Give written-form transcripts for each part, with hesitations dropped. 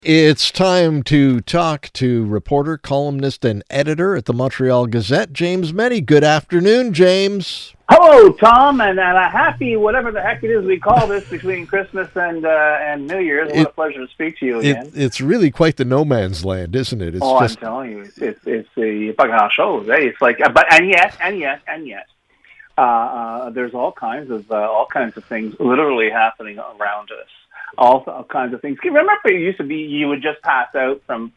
It's time to talk to reporter, columnist, and editor at the Montreal Gazette, James Mennie. Good afternoon, James. Hello, Tom, and a happy whatever the heck it is we call this between Christmas and New Year's. What a pleasure to speak to you again. It's really quite the no man's land, isn't it? It's I'm telling you, it's the pas grand chose. Eh? It's like, and yet, there's all kinds of things literally happening around us. All kinds of things. Remember, it used to be you would just pass out from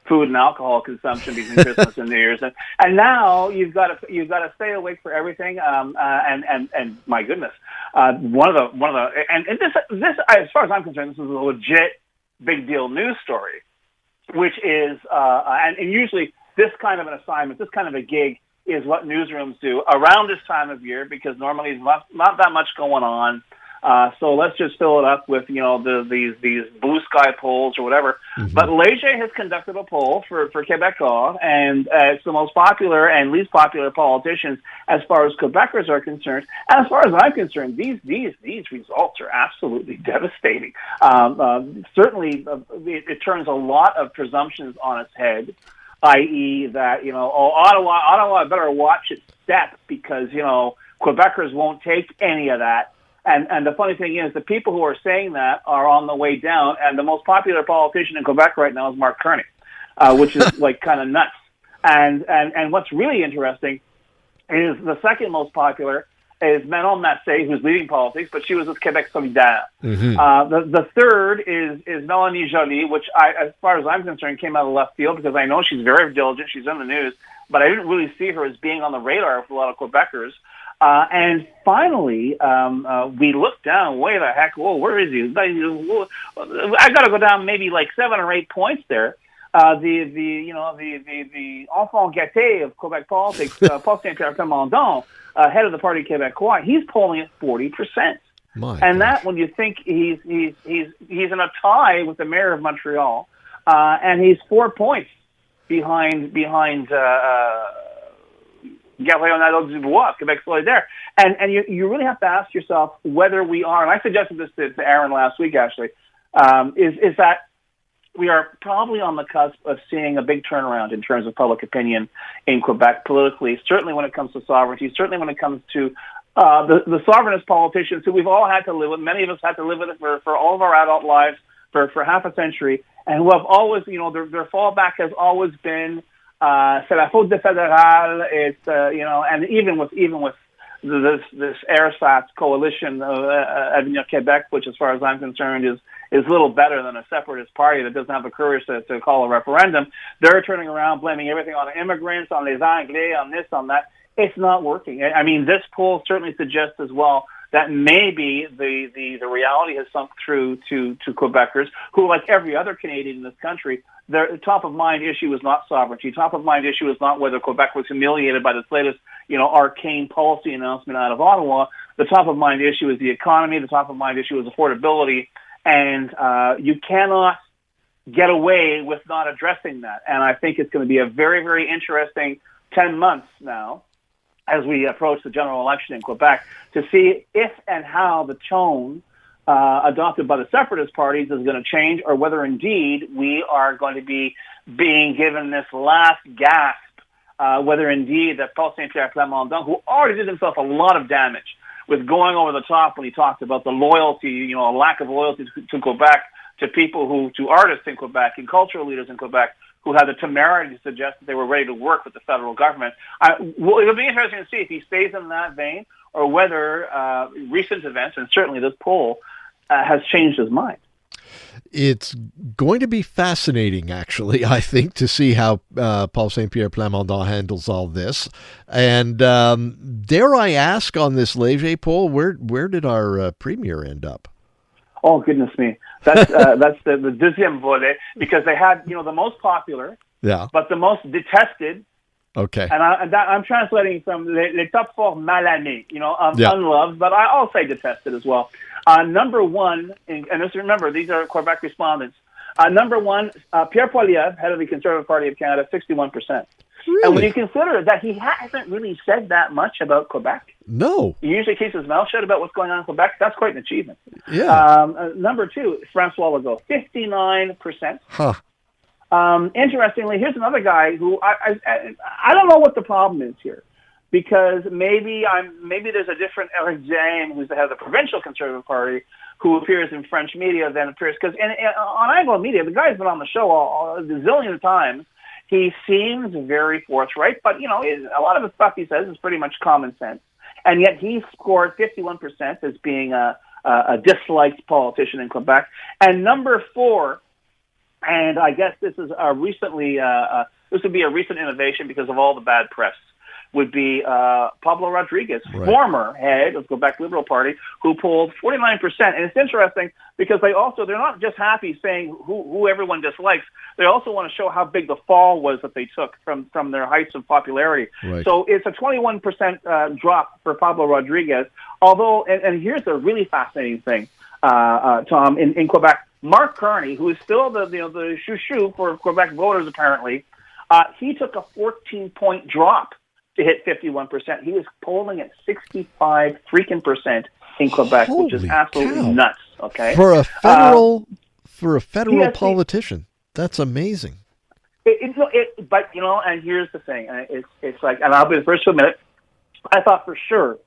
food and alcohol consumption between Christmas and New Year's, and now you've got to stay awake for everything. And my goodness, one of the and this as far as I'm concerned, this is a legit big deal news story, which is and usually this kind of an assignment, this kind of a gig is what newsrooms do around this time of year because normally there's not that much going on. So let's just fill it up with, these blue sky polls or whatever. Mm-hmm. But Léger has conducted a poll for Québécois, and it's the most popular and least popular politicians as far as Quebecers are concerned. And as far as I'm concerned, these results are absolutely devastating. Certainly, it turns a lot of presumptions on its head, i.e. that, Ottawa better watch its step because, Quebecers won't take any of that. And the funny thing is, the people who are saying that are on the way down, and the most popular politician in Quebec right now is Mark Carney, which is like kind of nuts. And what's really interesting is the second most popular is Manon Massé, who's leading politics, but she was with Québec Solidaire. Mm-hmm. The third is Mélanie Joly, which as far as I'm concerned, came out of left field because I know she's very diligent. She's in the news, but I didn't really see her as being on the radar for a lot of Quebecers. And finally, we looked down. Wait the heck! Whoa, where is he? I got to go down maybe like 7 or 8 points there. The enfant gâté of Quebec politics, Paul Saint-Pierre Plamondon, head of the Parti Québécois, he's polling at 40%. And that when you think he's in a tie with the mayor of Montreal, and he's 4 points behind. Gabriel Nadeau-Dubois, Québec Solidaire. And you really have to ask yourself whether we are, and I suggested this to Aaron last week actually, is that we are probably on the cusp of seeing a big turnaround in terms of public opinion in Quebec politically, certainly when it comes to sovereignty, certainly when it comes to the sovereignist politicians who we've all had to live with. Many of us had to live with it for all of our adult lives for half a century, and who have always, their fallback has always been c'est la faute des fédérales. It's and even with this ersatz coalition of Avenir Québec, which, as far as I'm concerned, is little better than a separatist party that doesn't have the courage to call a referendum. They're turning around, blaming everything on the immigrants, on les Anglais, on this, on that. It's not working. I mean, this poll certainly suggests as well that maybe the reality has sunk through to Quebecers who, like every other Canadian in this country, their top of mind issue is not sovereignty. Top of mind issue is not whether Quebec was humiliated by this latest, arcane policy announcement out of Ottawa. The top of mind issue is the economy. The top of mind issue is affordability. And you cannot get away with not addressing that. And I think it's going to be a very, very interesting 10 months now as we approach the general election in Quebec to see if and how the tone adopted by the separatist parties is going to change, or whether indeed we are going to be being given this last gasp, whether indeed that Paul Saint-Pierre Plamondon, who already did himself a lot of damage with going over the top when he talked about the loyalty, a lack of loyalty to Quebec, to artists in Quebec and cultural leaders in Quebec, who had the temerity to suggest that they were ready to work with the federal government. It'll be interesting to see if he stays in that vein or whether recent events, and certainly this poll, has changed his mind. It's going to be fascinating, actually, I think, to see how Paul Saint-Pierre Plamondon handles all this. And dare I ask, on this Léger poll, where did our premier end up? Oh, goodness me. That's the deuxième volet, because they had, the most popular, but the most detested. Okay. And I'm translating from les top four mal aimés, unloved, but I'll say detested as well. Number one, and just remember, these are Quebec respondents. Number one, Pierre Poilievre, head of the Conservative Party of Canada, 61%. And when Really? you consider that he hasn't really said that much about Quebec, No. he usually keeps his mouth shut about what's going on in Quebec. That's quite an achievement. Yeah. Number two, Francois Legault, 59%. Huh. Interestingly, here's another guy who I don't know what the problem is here, because maybe there's a different Eric James, who's the head of the provincial Conservative Party, who appears in French media than appears, because on Anglo media, the guy's been on the show a zillion times. He seems very forthright, but a lot of the stuff he says is pretty much common sense, and yet he scored 51% as being a disliked politician in Quebec. And number four, and I guess this is this would be a recent innovation because of all the bad press, would be Pablo Rodriguez, Right. former head of Quebec Liberal Party, who polled 49%. And it's interesting because they're not just happy saying who everyone dislikes. They also want to show how big the fall was that they took from their heights of popularity. Right. So it's a 21% drop for Pablo Rodriguez. Although, and here's the really fascinating thing, Tom, in Quebec, Mark Carney, who is still the chouchou for Quebec voters apparently, he took a 14-point drop to hit 51%. He was polling at 65% in Quebec, which is Holy absolutely cow. nuts. Okay, For a federal yes, politician, that's amazing. But and here's the thing, and it's like, and I'll be the first to admit it. I thought for sure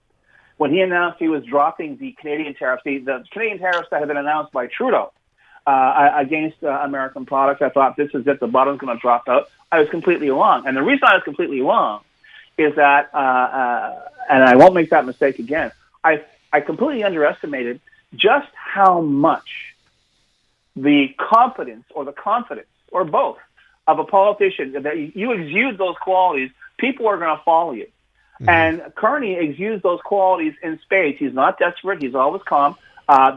when he announced he was dropping the Canadian tariffs, the Canadian tariffs that had been announced by Trudeau against American products, I thought this is it. The bottom's going to drop out. I was completely wrong, and the reason I was completely wrong is that, and I won't make that mistake again, I completely underestimated just how much the confidence or both of a politician, that you exude those qualities, people are going to follow you. Mm-hmm. And Carney exudes those qualities in spades. He's not desperate. He's always calm,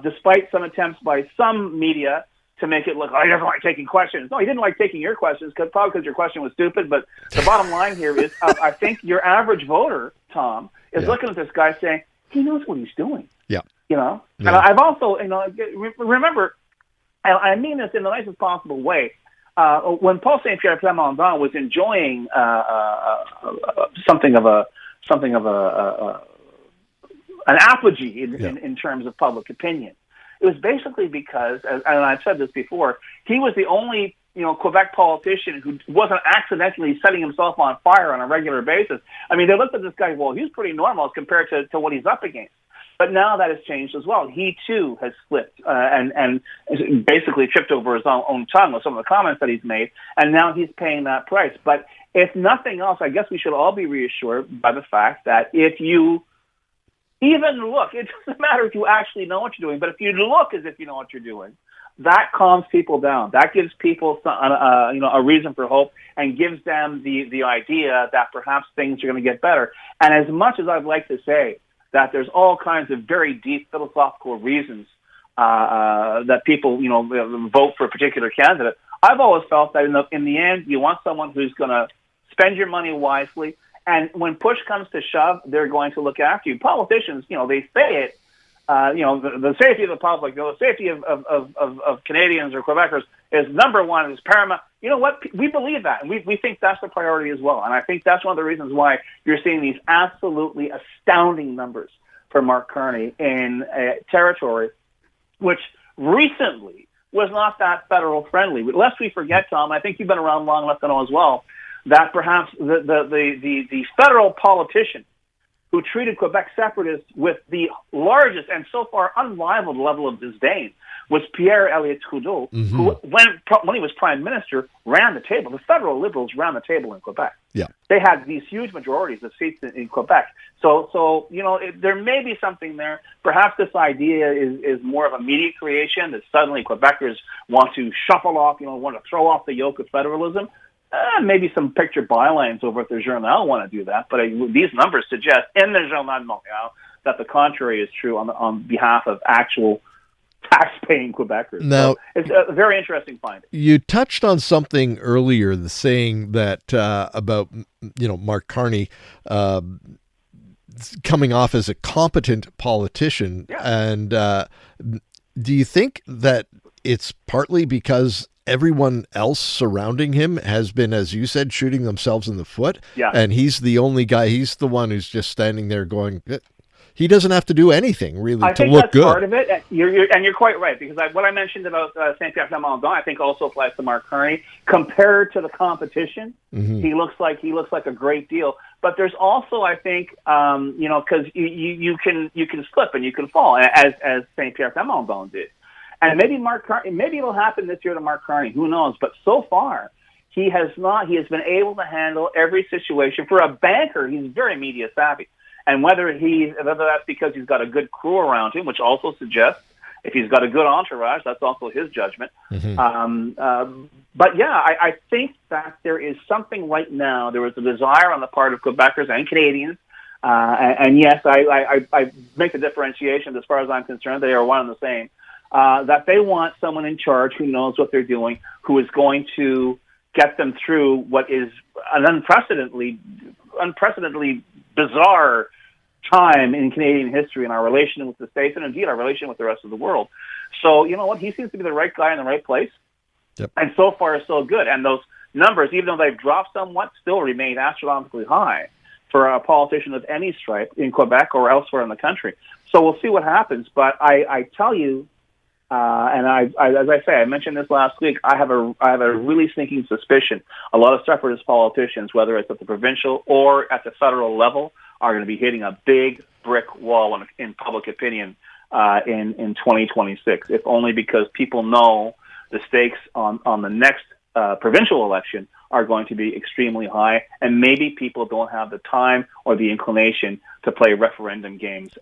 despite some attempts by some media to make it look like I never like taking questions. No, he didn't like taking your questions, probably because your question was stupid. But the bottom line here is I think your average voter, Tom, is looking at this guy saying, he knows what he's doing. Yeah. Yeah. And I've also, remember, and I mean this in the nicest possible way, when Paul St. Pierre Plamondon was enjoying something of an apogee in terms of public opinion, it was basically because, and I've said this before, he was the only Quebec politician who wasn't accidentally setting himself on fire on a regular basis. I mean, they looked at this guy, well, he's pretty normal as compared to what he's up against. But now that has changed as well. He, too, has slipped and basically tripped over his own tongue with some of the comments that he's made, and now he's paying that price. But if nothing else, I guess we should all be reassured by the fact that if you even look, it doesn't matter if you actually know what you're doing, but if you look as if you know what you're doing, that calms people down. That gives people a reason for hope and gives them the idea that perhaps things are going to get better. And as much as I'd like to say that there's all kinds of very deep philosophical reasons that people, vote for a particular candidate, I've always felt that in the end, you want someone who's going to spend your money wisely, and when push comes to shove, they're going to look after you. Politicians, they say it, the safety of the public, the safety of Canadians or Quebecers is number one, is paramount. You know what? We believe that, and we think that's the priority as well. And I think that's one of the reasons why you're seeing these absolutely astounding numbers for Mark Carney in a territory which recently was not that federal friendly. Lest we forget, Tom, I think you've been around long enough to know as well, that perhaps the federal politician who treated Quebec separatists with the largest and so far unrivaled level of disdain was Pierre Elliott Trudeau, mm-hmm. who, when he was prime minister, ran the table. The federal Liberals ran the table in Quebec. Yeah. They had these huge majorities of seats in Quebec. So there may be something there. Perhaps this idea is more of a media creation, that suddenly Quebecers want to shuffle off, want to throw off the yoke of federalism. Maybe some picture bylines over at the Journal want to do that, but these numbers suggest in the Journal de Montreal that the contrary is true on behalf of actual tax-paying Quebecers. Now, so it's a very interesting finding. You touched on something earlier, the saying that about Mark Carney coming off as a competent politician, yeah. And do you think that it's partly because everyone else surrounding him has been, as you said, shooting themselves in the foot. Yeah. And he's the only guy, he's the one who's just standing there going, he doesn't have to do anything really to look good. I think that's part of it. You're quite right, because what I mentioned about St. Pierre Plamondon, I think also applies to Mark Carney. Compared to the competition, he looks like a great deal. But there's also, I think, because you can slip and you can fall, as St. Pierre Plamondon did. And maybe it'll happen this year to Mark Carney. Who knows? But so far, he has been able to handle every situation. For a banker, he's very media savvy. And whether that's because he's got a good crew around him, which also suggests if he's got a good entourage, that's also his judgment. But yeah, I think that there is something right now. There is a desire on the part of Quebecers and Canadians. And yes, I make the differentiation. As far as I'm concerned, they are one and the same. That they want someone in charge who knows what they're doing, who is going to get them through what is an unprecedentedly bizarre time in Canadian history and our relation with the States and indeed our relation with the rest of the world. So, you know what? He seems to be the right guy in the right place. Yep. And so far, so good. And those numbers, even though they've dropped somewhat, still remain astronomically high for a politician of any stripe in Quebec or elsewhere in the country. So we'll see what happens. But I tell you, and as I say, I mentioned this last week, I have a really sneaking suspicion. A lot of separatist politicians, whether it's at the provincial or at the federal level, are going to be hitting a big brick wall in public opinion in 2026, if only because people know the stakes on the next provincial election are going to be extremely high, and maybe people don't have the time or the inclination to play referendum games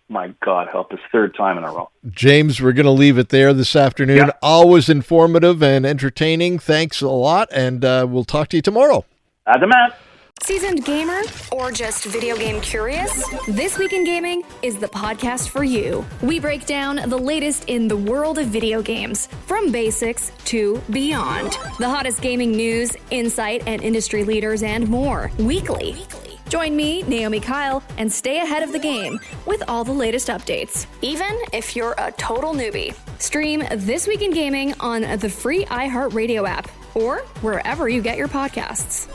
my God help us, third time in a row. James, we're going to leave it there this afternoon. Yeah. Always informative and entertaining. Thanks a lot, and we'll talk to you tomorrow. Adamant. Seasoned gamer or just video game curious? This Week in Gaming is the podcast for you. We break down the latest in the world of video games, from basics to beyond. The hottest gaming news, insight, and industry leaders and more, weekly. Join me, Naomi Kyle, and stay ahead of the game with all the latest updates, even if you're a total newbie. Stream This Week in Gaming on the free iHeartRadio app or wherever you get your podcasts.